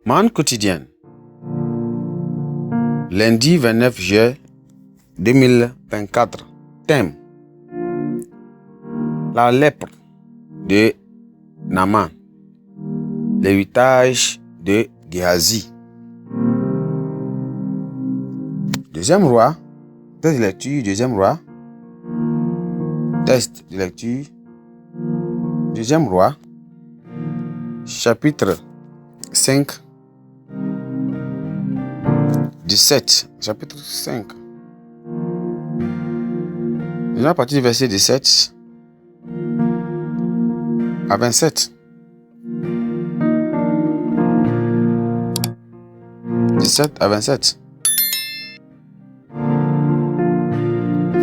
Manne quotidienne. Lundi 29 juillet 2024. Thème: la lèpre de Naaman. L'héritage de Géhazi. Deuxième roi. Texte de lecture. Deuxième roi. Texte de lecture. Deuxième roi. Chapitre 5. 17. Chapitre 5. Déjà à partir du verset 17 à 27. 17 à 27.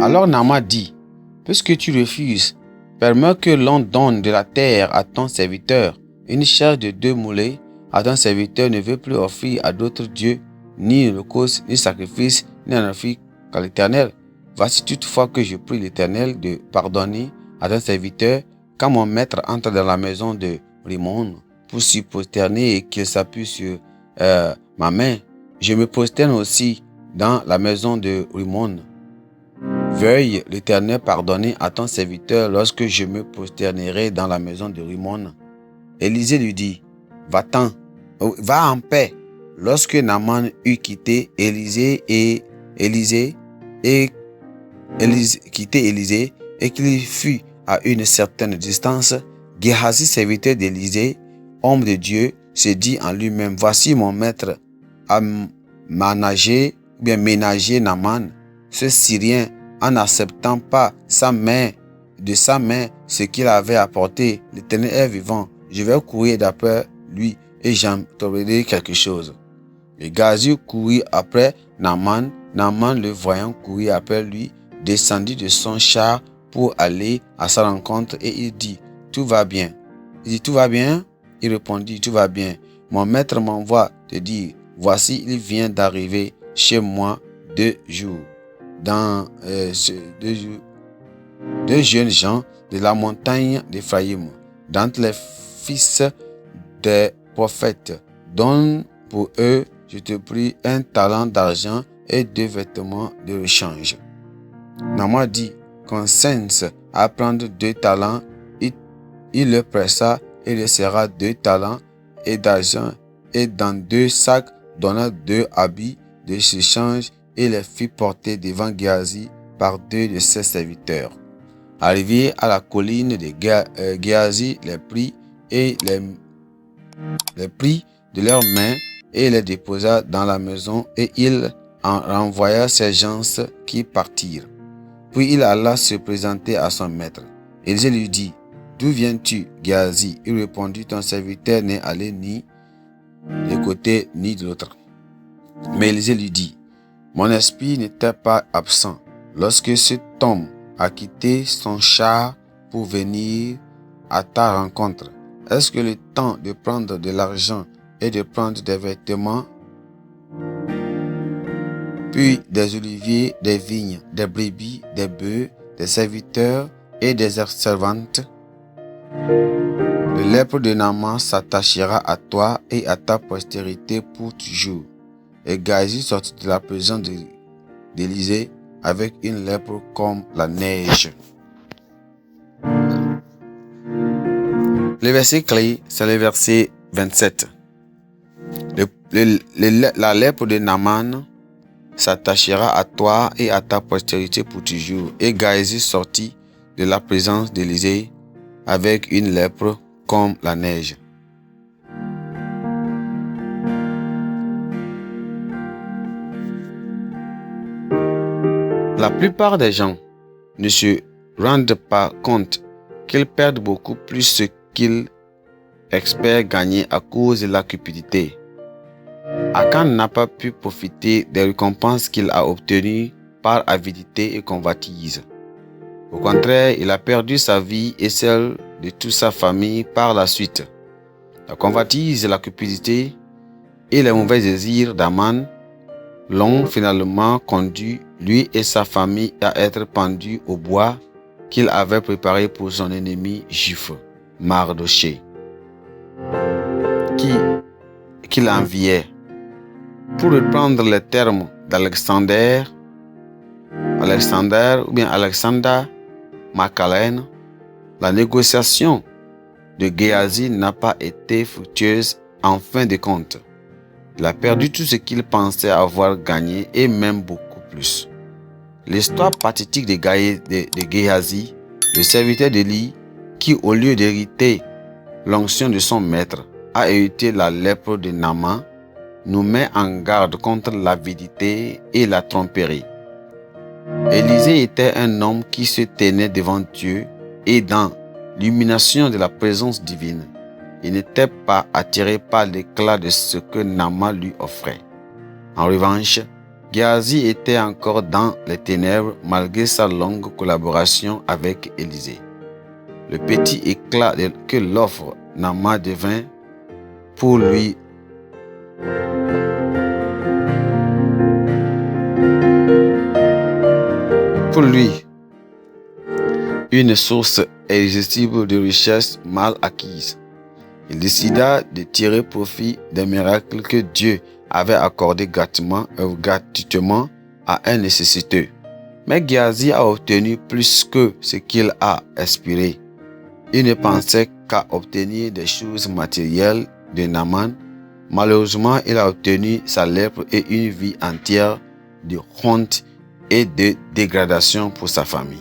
Alors Naaman dit: puisque tu refuses, permets que l'on donne de la terre à ton serviteur, une charge de 2 moulets. À ton serviteur ne veut plus offrir à d'autres dieux, ni holocauste, ni sacrifice, ni en offrir qu'à l'Éternel. Voici toutefois que je prie l'Éternel de pardonner à ton serviteur quand mon maître entre dans la maison de Rimon pour s'y prosterner et qu'il s'appuie sur ma main. Je me prosterne aussi dans la maison de Rimon. Veuille l'Éternel pardonner à ton serviteur lorsque je me prosternerai dans la maison de Rimon. Élisée lui dit: va-t'en, va en paix. Lorsque Naaman eut quitté Élisée et qu'il fut à une certaine distance, Géhazi, serviteur d'Élisée, homme de Dieu, se dit en lui-même: voici mon maître a ménagé Naaman, ce Syrien, en n'acceptant pas de sa main ce qu'il avait apporté. L'Éternel est vivant, je vais courir d'après lui et j'en trouverai quelque chose. Et Géhazi courut après Naaman. Naaman, le voyant courir après lui, descendit de son char pour aller à sa rencontre et il dit: tout va bien. Il dit: tout va bien? Il répondit: tout va bien. Mon maître m'envoie te dire: voici, il vient d'arriver chez moi 2 jours. Deux jeunes gens de la montagne d'Éphraïm, d'entre les fils des prophètes. Donne pour eux, je te prie, 1 talent d'argent et 2 vêtements de rechange. Naaman dit: consens à prendre 2 talents. Il le pressa et le serra 2 talents et d'argent et dans 2 sacs, donna 2 habits de rechange et les fit porter devant Géhazi par 2 de ses serviteurs. Arrivé à la colline de Géhazi, les prit de leurs mains et les déposa dans la maison, et il en renvoya ces gens qui partirent. Puis il alla se présenter à son maître. Élisée lui dit: d'où viens-tu, Géhazi? Il répondit: ton serviteur n'est allé ni de côté ni de l'autre. Mais Élisée lui dit: mon esprit n'était pas absent lorsque cet homme a quitté son char pour venir à ta rencontre. Est-ce que le temps de prendre de l'argent et de prendre des vêtements, puis des oliviers, des vignes, des brebis, des bœufs, des serviteurs et des servantes? Le lèpre de Naaman s'attachera à toi et à ta postérité pour toujours. Et Géhazi sortit de la présence d'Élisée avec une lèpre comme la neige. Le verset clé, c'est le verset 27. La lèpre de Naaman s'attachera à toi et à ta postérité pour toujours. Et Géhazi sortit de la présence d'Élisée avec une lèpre comme la neige. La plupart des gens ne se rendent pas compte qu'ils perdent beaucoup plus ce qu'ils espèrent gagner à cause de la cupidité. Akan n'a pas pu profiter des récompenses qu'il a obtenues par avidité et convoitise. Au contraire, il a perdu sa vie et celle de toute sa famille par la suite. La convoitise, la cupidité et les mauvais désirs d'Aman l'ont finalement conduit, lui et sa famille, à être pendus au bois qu'il avait préparé pour son ennemi juif, Mardochée, qu'il enviait. Pour reprendre les termes d'Alexander ou bien Alexander McAllen, la négociation de Géasi n'a pas été fructueuse en fin de compte. Il a perdu tout ce qu'il pensait avoir gagné et même beaucoup plus. L'histoire pathétique de Géasi, le serviteur d'Élie, qui au lieu d'hériter l'onction de son maître, a hérité la lèpre de Naaman, nous met en garde contre l'avidité et la tromperie. Élisée était un homme qui se tenait devant Dieu et dans l'illumination de la présence divine. Il n'était pas attiré par l'éclat de ce que Naaman lui offrait. En revanche, Géasi était encore dans les ténèbres malgré sa longue collaboration avec Élisée. Le petit éclat que l'offre Naaman devint pour lui une source irrésistible de richesses mal acquises. Il décida de tirer profit des miracles que Dieu avait accordés gratuitement à un nécessiteux. Mais Géasi a obtenu plus que ce qu'il a espéré. Il ne pensait qu'à obtenir des choses matérielles de Naaman. Malheureusement, il a obtenu sa lèpre et une vie entière de honte et de dégradation pour sa famille.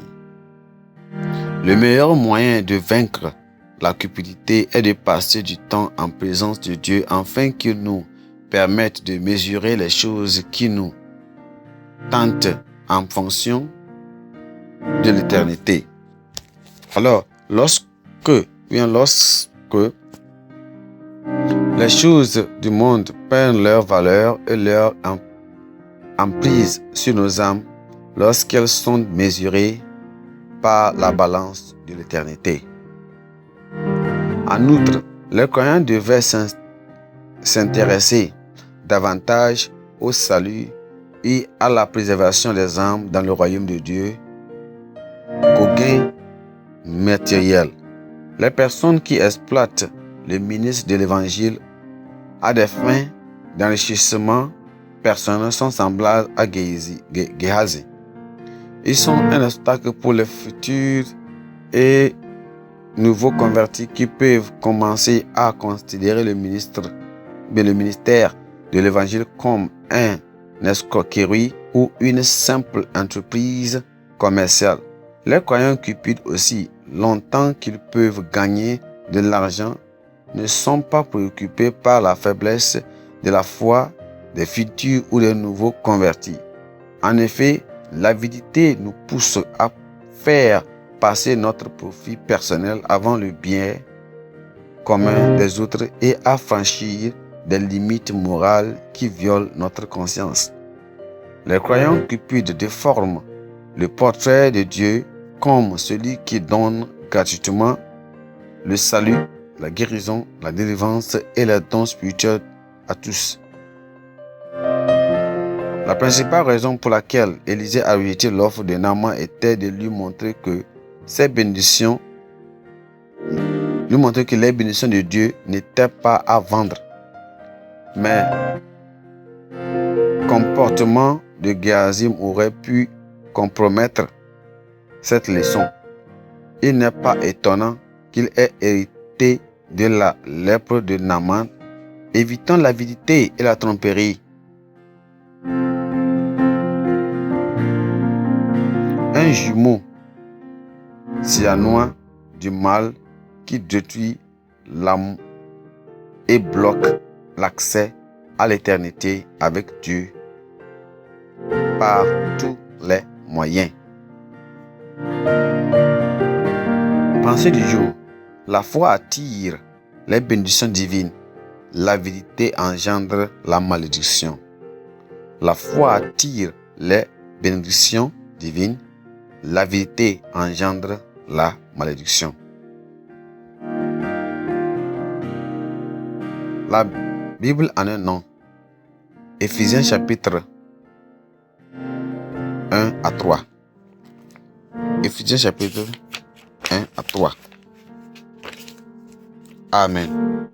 Le meilleur moyen de vaincre la cupidité est de passer du temps en présence de Dieu afin qu'il nous permette de mesurer les choses qui nous tentent en fonction de l'éternité. Alors, lorsque les choses du monde perdent leur valeur et leur emprise sur nos âmes, lorsqu'elles sont mesurées par la balance de l'éternité. En outre, les croyants devaient s'intéresser davantage au salut et à la préservation des âmes dans le royaume de Dieu qu'au gain matériel. Les personnes qui exploitent le ministre de l'Évangile à des fins d'enrichissement personnel sont semblables à Géasi. Ils sont un obstacle pour les futurs et nouveaux convertis qui peuvent commencer à considérer le ministère de l'Évangile comme un escroquerie ou une simple entreprise commerciale. Les croyants cupides aussi, longtemps qu'ils peuvent gagner de l'argent, ne sont pas préoccupés par la faiblesse de la foi des futurs ou des nouveaux convertis. En effet, l'avidité nous pousse à faire passer notre profit personnel avant le bien commun des autres et à franchir des limites morales qui violent notre conscience. Les croyants cupides déforment le portrait de Dieu comme celui qui donne gratuitement le salut, la guérison, la délivrance et les dons spirituels à tous. La principale raison pour laquelle Élisée a rejeté l'offre de Naaman était de lui montrer que les bénédictions de Dieu n'étaient pas à vendre. Mais le comportement de Géasi aurait pu compromettre cette leçon. Il n'est pas étonnant qu'il ait hérité de la lèpre de Naaman, évitant l'avidité et la tromperie. Un jumeau cyanois du mal qui détruit l'âme et bloque l'accès à l'éternité avec Dieu par tous les moyens. Pensée du jour. La foi attire les bénédictions divines. L'avidité engendre la malédiction. La foi attire les bénédictions divines. L'avidité engendre la malédiction. La Bible en un nom. Éphésiens chapitre 1 à 3. Éphésiens chapitre 1 à 3. Amen.